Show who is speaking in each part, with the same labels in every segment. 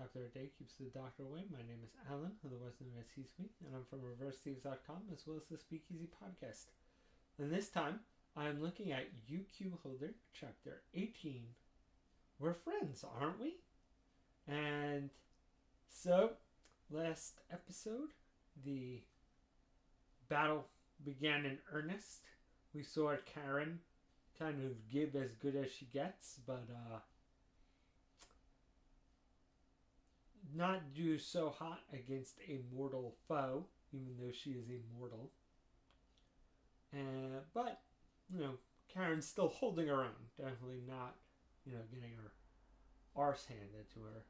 Speaker 1: doctor a day keeps the doctor away. My name is Alan, otherwise known as He's Me, and I'm from ReverseThieves.com as well as the Speakeasy Podcast. And this time, I'm looking at UQ Holder, Chapter 18. We're friends, aren't we? And so, last episode, the battle began in earnest. We saw Karen kind of give as good as she gets, but not do so hot against a mortal foe, even though she is immortal. But, Karen's still holding her own. Definitely not, getting her arse handed to her.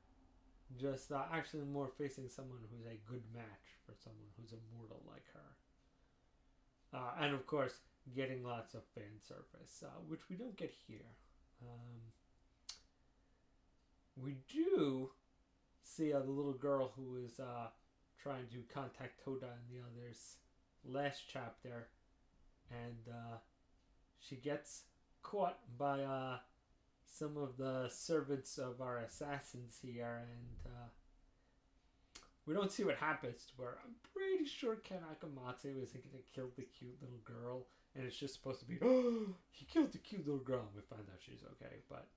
Speaker 1: Just actually more facing someone who's a good match for someone who's immortal like her. And of course, getting lots of fan service, which we don't get here. We do see the little girl who is trying to contact Tota and the others last chapter, and she gets caught by some of the servants of our assassins here, and we don't see what happens to her. I'm pretty sure Ken Akamatsu is going to kill the cute little girl, and it's just supposed to be, oh, he killed the cute little girl, and we find out she's okay. But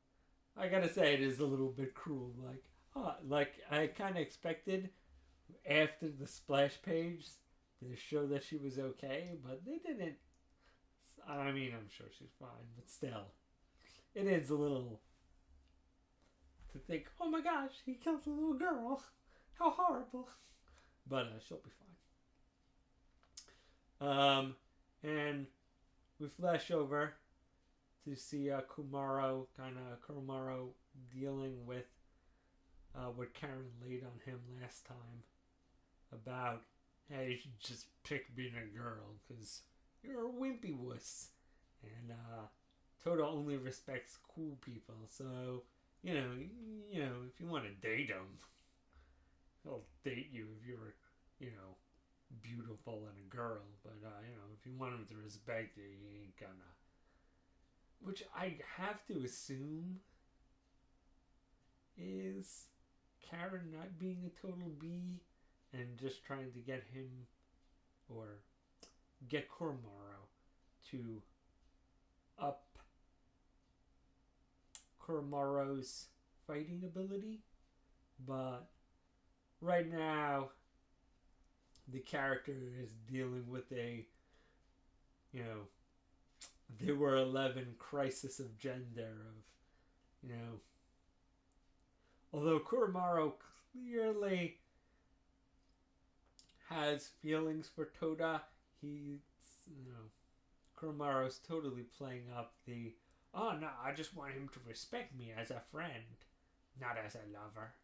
Speaker 1: I gotta say, it is a little bit cruel. Like I kind of expected after the splash page to show that she was okay, but they didn't. I mean, I'm sure she's fine, but still, it is a little to think, oh my gosh, he killed a little girl. How horrible. But she'll be fine. And we flash over to see Kumaro dealing with what Karen laid on him last time about, hey, you should just pick being a girl because you're a wimpy wuss. And Tota only respects cool people, so if you want to date him, he'll date you if you're beautiful and a girl. But if you want him to respect you, he ain't gonna. Which I have to assume is Karen not being a total B and just trying to get him or get Koromaro to up Koromaro's fighting ability. But right now, the character is dealing with a, there were 11 crisis of gender of, although Koromaro clearly has feelings for Tota, Koromaro's totally playing up the, oh no, I just want him to respect me as a friend, not as a lover.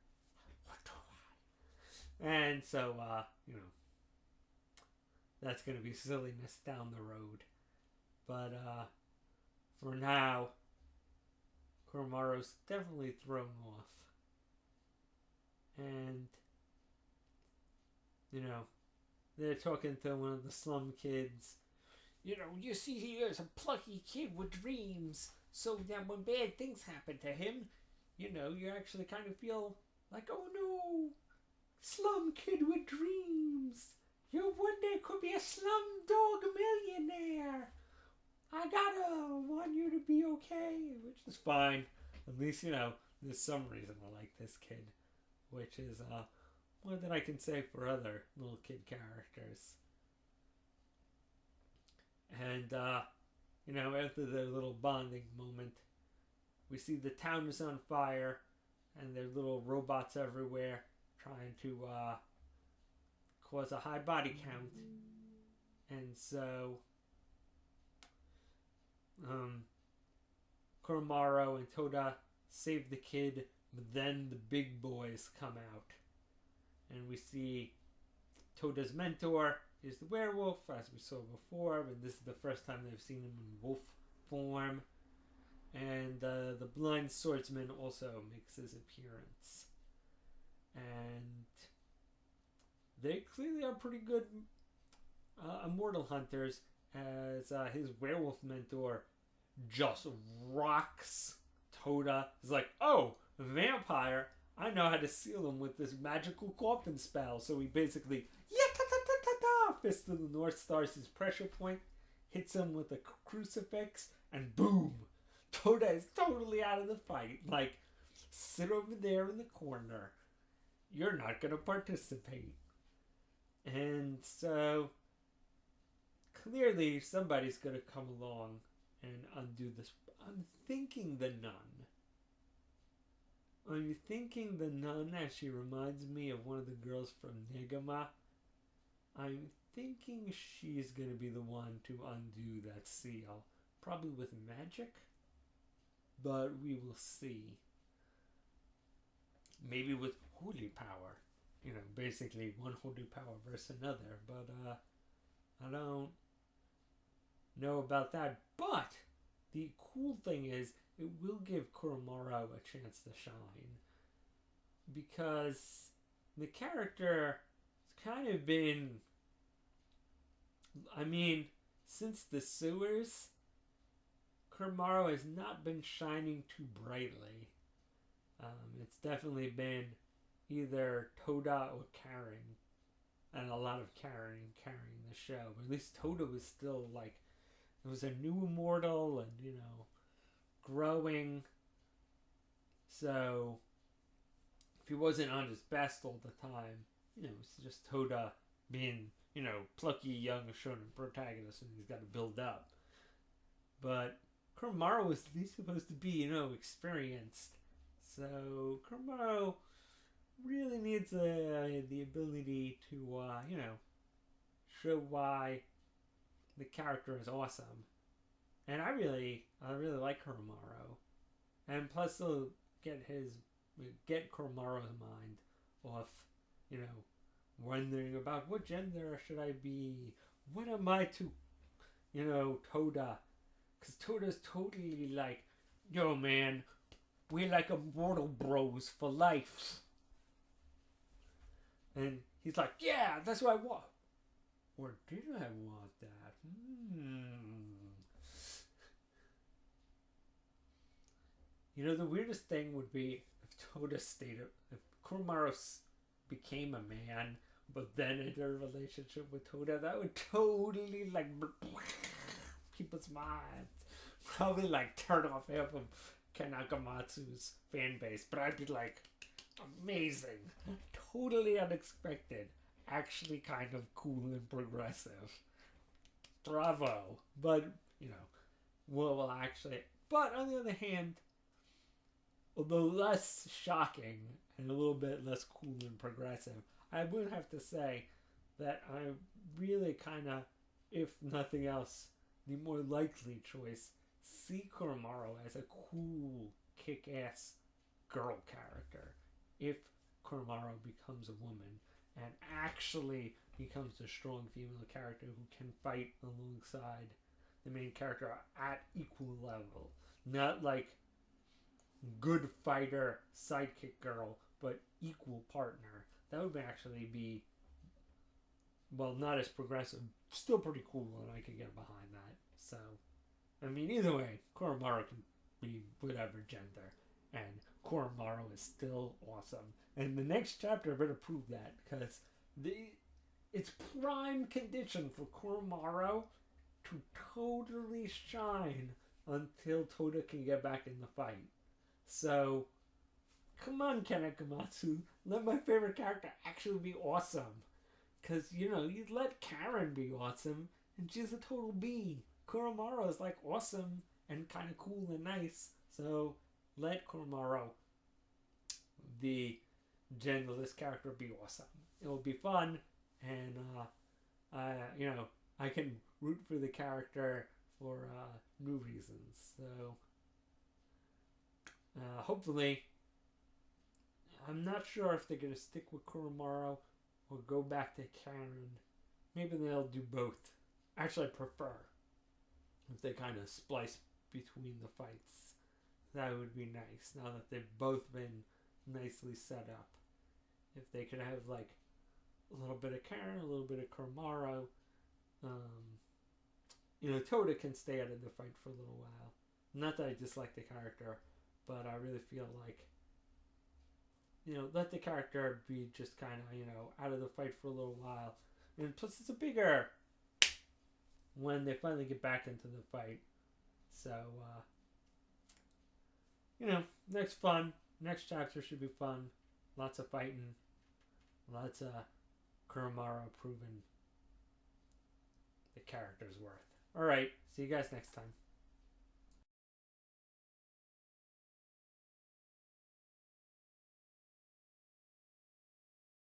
Speaker 1: What do I? And so, that's going to be silliness down the road. But for now, Koromaro's definitely thrown off. And, they're talking to one of the slum kids. You see, he is a plucky kid with dreams. So that when bad things happen to him, you actually kind of feel like, oh no, slum kid with dreams. You one day could be a slum dog millionaire. I gotta want you to be okay, which is fine. At least, there's some reason I like this kid, which is more than I can say for other little kid characters. And, after their little bonding moment, we see the town is on fire, and there are little robots everywhere trying to cause a high body count. And so Koromaro and Tota save the kid, but then the big boys come out. And we see Tota's mentor is the werewolf, as we saw before, but this is the first time they've seen him in wolf form. And the blind swordsman also makes his appearance. And they clearly are pretty good immortal hunters, as his werewolf mentor just rocks Tota. He's like, oh, vampire, I know how to seal him with this magical coffin spell. So he basically, yeah, ta ta ta ta ta, Fist of the North Star's his pressure point, hits him with a crucifix, and boom, Tota is totally out of the fight. Like, sit over there in the corner. You're not going to participate. And so, clearly, somebody's going to come along and undo this. I'm thinking the nun. I'm thinking the nun as she reminds me of one of the girls from Negama. I'm thinking she's going to be the one to undo that seal. Probably with magic. But we will see. Maybe with holy power. You know, basically one holy power versus another. But I don't know about that. But the cool thing is, it will give Kuromaro a chance to shine. Because the character has kind of been... I mean, since the sewers, Kuromaro has not been shining too brightly. It's definitely been either Tota or Karen. And a lot of Karen carrying the show. But at least Tota was still like... It was a new immortal and, you know, growing. So, if he wasn't on his best all the time, you know, it's just Tota being, you know, plucky young shonen protagonist and he's got to build up. But Kuromaro was at least supposed to be, you know, experienced. So, Kuromaro really needs the ability to, you know, show why the character is awesome. And I really like Kuromaro. And plus he'll get Kuromaro's mind off, you know, wondering about what gender should I be? What am I to, you know, Tota? Because Tota's totally like, yo man, we're like immortal bros for life. And he's like, yeah, that's what I want. Or did I want that? You know, the weirdest thing would be if Tota stayed, if Kuromaro became a man, but then entered a relationship with Tota. That would totally, like, people's minds. Probably, like, turn off half of Ken Akamatsu's fan base. But I'd be like, amazing. Totally unexpected. Actually kind of cool and progressive. Bravo. But, you know, well, actually... But, on the other hand, although less shocking and a little bit less cool and progressive, I would have to say that I really kind of, if nothing else, the more likely choice, see Kuromaro as a cool, kick-ass girl character. If Kuromaro becomes a woman and actually becomes a strong female character who can fight alongside the main character at equal level. Not like good fighter, sidekick girl, but equal partner. That would actually be, well, not as progressive, still pretty cool, and I could get behind that. So, I mean, either way, Kuromaro can be whatever gender, and Kuromaro is still awesome. And the next chapter better prove that, because it's prime condition for Kuromaro to totally shine until Tota can get back in the fight. So, come on, Ken Akamatsu. Let my favorite character actually be awesome. Because, you know, you let Karen be awesome, and she's a total B. Kuromaro is, like, awesome and kind of cool and nice. So, let Kuromaro, the genderless character, be awesome. It will be fun, and, you know, I can root for the character for new reasons. So, hopefully, I'm not sure if they're going to stick with Kuromaro or go back to Karen. Maybe they'll do both. Actually, I prefer if they kind of splice between the fights. That would be nice, now that they've both been nicely set up. If they could have, like, a little bit of Karen, a little bit of Kuromaro. You know, Tota can stay out of the fight for a little while. Not that I dislike the character, but I really feel like let the character be just kind of, out of the fight for a little while. And plus, it's a bigger when they finally get back into the fight. So, next chapter should be fun. Lots of fighting. Lots of Kuromaro proving the character's worth. Alright, see you guys next time.